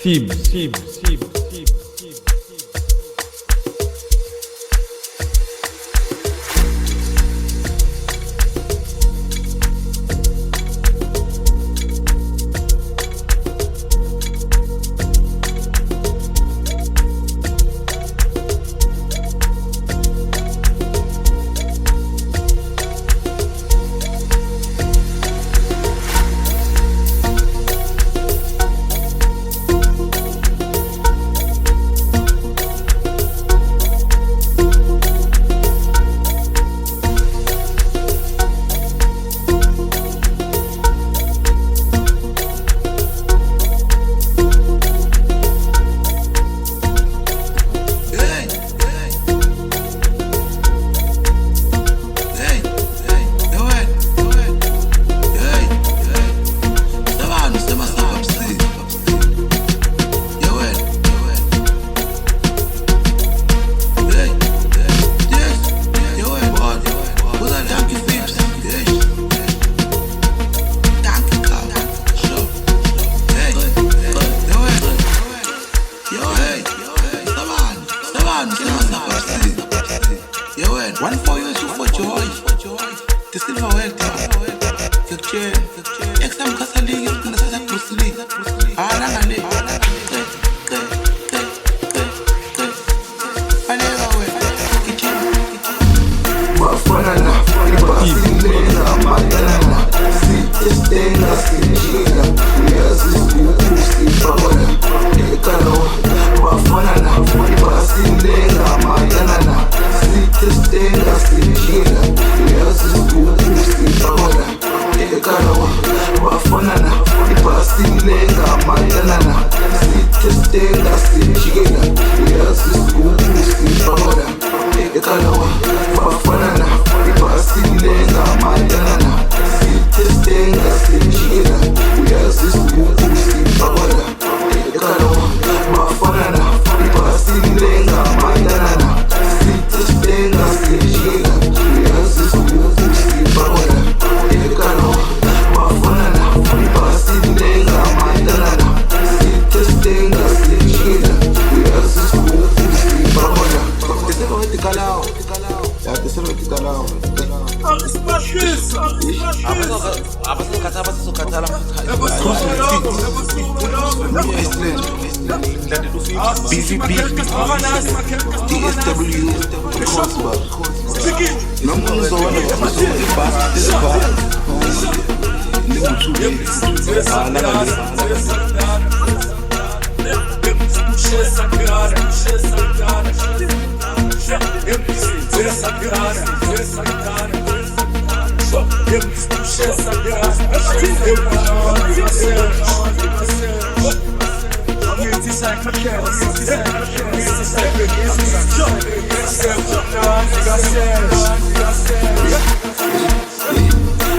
Fibbs. One for you, two for joy. The silver welcome. The chain. Exam Casali, the Sasa Pusli. Arangale. Bafananah, Bafananah, Madlisa, Sitestena, Sitjina, Yazis, Bafananah, Kalawa, Bafananah, Bafananah, Madlisa, Sitestena, Sitjina, Yazis, Bafananah, Kalawa, Bafananah, Bafananah, Madlisa, Sitestena, Sitjina, Yazis, Bafananah, Kalawa, Bafananah, Bafananah, Madlisa, Sitestena, Sitjina, Yazis, Bafananah, Kalawa, Bafananah, Bafananah, Madlisa, Sitestena, Sitjina, Yazis, Bafananah, Kalawa, Bafananah, Bafananah, Madlisa, Sitestena, Sitjina, Yazis, Bafananah. Kalawa, ja, das ist mit Kalawa. BVB, DSW, Crossbar. Number so one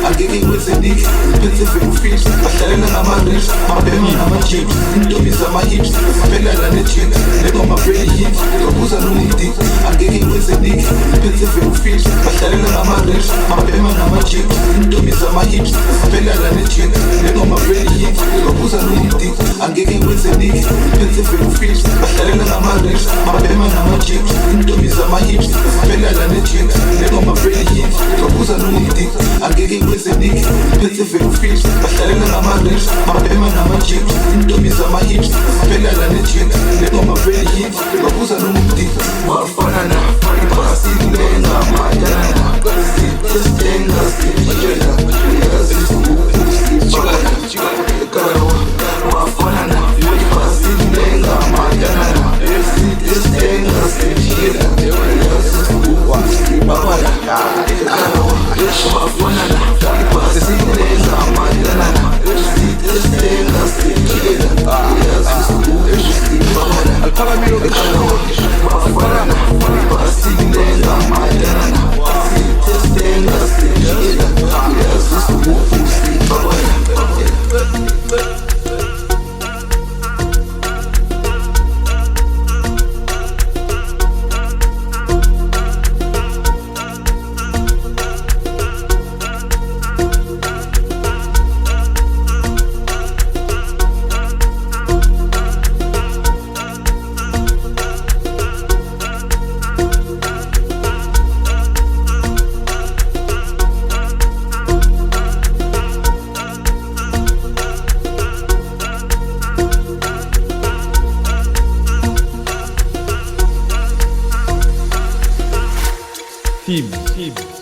I'm getting with the dick, specific fish. I'm telling them I'm a rich, I'm telling them I'm a cheap. Into me some my hips, spell out on the chick. They got my pretty hips, so who's a new dick? I'm getting with the dick, specific fish. I'm telling them I'm a rich, I'm telling them I'm a cheap. Into me some my hips, spell out on the chick. They got my pretty hips, so who's a new dick? I'm getting with the dick, specific fish. I'm telling them I'm a rich, I'm telling them I'm a cheap. Into me some my hips, spell out on the chick. They got my pretty hips, so who's a new dick? I'm getting with the dick, specific fish. I'm telling them I'm a rich, I'm telling them I'm a cheap. Into me some my hips, spell out on the chick. They got my pretty hips, so who's a new dick? Bafananah, Bafananah, Madlisa, Sitestena, Sitjina, Yazis, Bafananah. Fibbs.